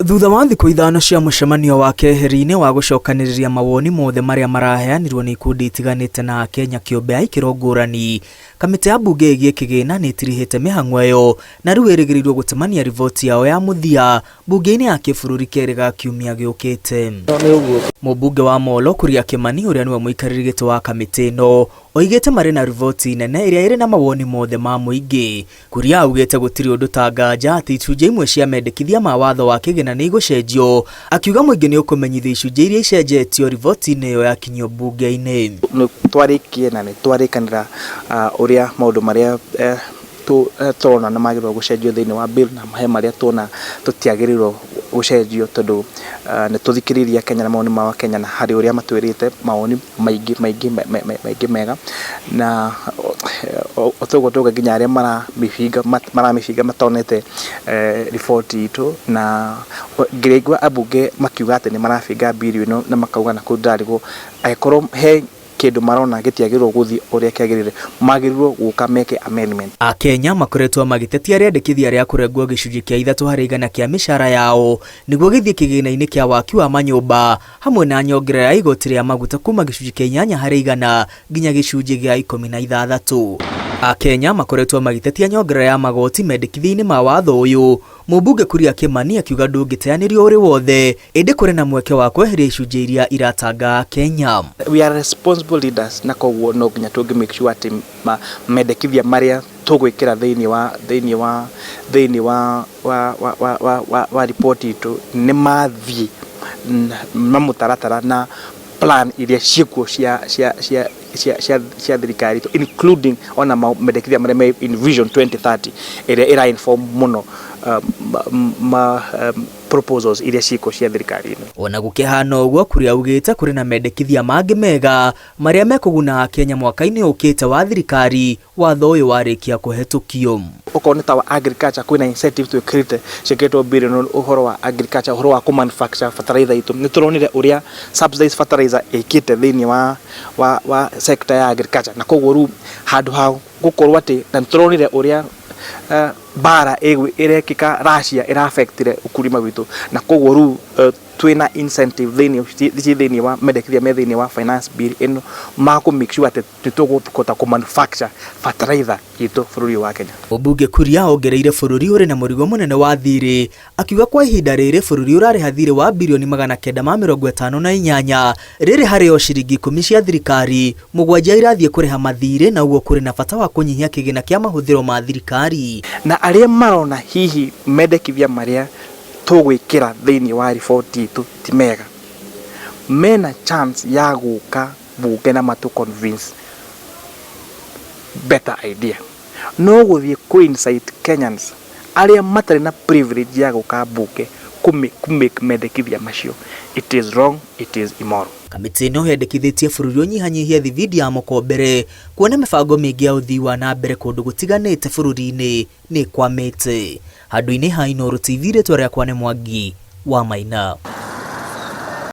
Thutha wa thikũ ithano cia mũcemanio wa keheri-inĩ wa gũcokanĩrĩria mawoni mothe marĩa maraheanirwo nĩ ikundi itiganĩte na Kenya kĩũmbe a ikĩro ngũrani, kamĩtĩ ya mbunge ĩgiĩ kĩgĩna nĩ ĩtirihĩte mĩhang'o ĩyo na rĩu ĩrĩgĩrĩirwo gũtemania riboti yao ya mũthia mbunge-inĩ ya kĩbũrũri kerĩ ga kiumia gĩũkĩte. Mũmbunge wa Molo Kuria Kimani ũrĩa nĩwe mũikarĩri gĩtĩ wa kamĩtĩ ĩno oigĩte marĩ na riboti nene ĩrĩa ĩrĩ na mawoni mothe ma mũingĩ. Kuria augĩte gũtirĩ ũndũ ta nganja atĩ icunjĩ imwe cia mendekithia ma watho wa kĩgĩna nĩ igũcenjio, akiuga mũingĩ nĩ ũkũmenyithia icunjĩ iria icenjetio riboti-inĩ ĩyo yakinyio mbunge-inĩ. Twarĩkie na nĩ twarĩkanĩra ũrĩa maũndũ marĩa tũrona na magĩrĩirwo gũcenjio thĩinĩ wa bill na mahe marĩa tuona tũtiagĩrĩirwo gũcenjio, tondũ nĩ tũthikĩrĩria Kenya na mawoni ma Kenya na harĩ ũrĩa matwĩrĩte mawoni maingĩ mega, na otoguo tuga nginya arĩa maramĩcinga matonete riboti itũ, na ngĩraigua ambunge makiuga atĩ nĩ marabinga bill ĩno na makauga na kũu ndarĩgwo agĩkorwo he kĩndũ marona gĩtiagĩrĩirwo gũthiĩ ũrĩa kĩagĩrĩire magĩrĩirwo gũka meke amendment. Akenya makoretwo magĩtetia rĩendekithia rĩa kũrengwo gĩcunjĩ kĩa 3/100 kĩa mĩcara yao nĩguo gĩthiĩ kĩgĩna-inĩ kĩa waki wa manyũmba hamwe na nyongerera ya igoti rĩa maguta kuma gĩcunjĩ kĩa 8/100 nginya gĩcunjĩ gĩa 16. Akenya makoretwo magĩtetia nyongerera ya magoti mendekithia-inĩ ma watho ũyũ, mũmbunge Kuria Kimani akiuga ndũngĩteanĩrio ũrĩ wothe ĩndĩ kũrĩ na mweke wa kweheria icunjĩ iria iratanga Kenya. We are responsible leaders, na koguo no nginya tũngĩ make sure atĩ mendekithia marĩa tũgwĩkĩra thĩinĩ wa report itũ nĩ mathiĩ na mũtaratara na plan iria ciĩkuo cia thirikari, including ona mendekithia marĩa me in vision 2030 ĩrĩa ĩra-inform mũno proposals iria ciĩkuo cia thirikari. Ona gũkĩhana ũguo, Kuria augĩte kũrĩ na mendekithia mangĩ mega marĩa mekũguna Kenya mwaka-inĩ ũkĩte wa thirikari watho ũyũ warĩkia kũhetũkio. Okorwo nĩ ta wa agriculture, kwĩna incentive twĩkĩrĩte ciĩkĩrĩtwo bill ĩno, ũhoro wa agriculture, ũhoro wa kũmanufacture fertilizer itũ. Nĩ tũronire ũrĩa subsidized fertilizer ĩkĩte thĩinĩ wa sector ya agriculture, na koguo rĩu handũ ha gũkorwo atĩ, na nĩ tũronire ũrĩa bara ĩrekĩka Russia ĩra-affectire ukulima witũ, na koguo rĩu twĩna incentive thĩinĩ wa mendekithia me thĩinĩ wa finance bill ĩno makũ make sure atĩ nĩtũgũkota kũmanufacture fertilizer itũ bũrũri wa Kenya. Mũmbunge Kuria ongereire bũrũri ũrĩ na mũrigo mũnene wa thirĩ, akiuga kwa ihinda rĩrĩ bũrũri ũrarĩha thirĩ wa birioni 958 rĩrĩ harĩ o ciringi 10 cia thirikari 7 irathiĩ kũrĩha mathirĩ, na ũguo kũrĩ na bata wa kũnyihia kĩgĩna kĩa mahũthĩro ma thirikari. Na arĩa marona hihi mendekithia marĩa tũgwĩkĩra thĩinĩ wa riboti itũ ti mega, mena chance ya gũka bunge na matũ convince better idea. No gũthiĩ kũ-incite Kenyans arĩa matarĩ na privilege ya gũka bunge kũmake mendekithia macio. It is wrong, it is immoral. Kamĩtĩ ĩno yendekithĩtie bũrũri ũnyihanyihie thibindi ya mũkombere kuona mĩbango mĩingĩ ya ũthii wa na mbere kũndũ gũtiganĩte bũrũri-inĩ nĩ kwamĩte. Handũ-inĩ ha Inooro TV, rĩtwa rĩakwa nĩ Mwangi wa Maina.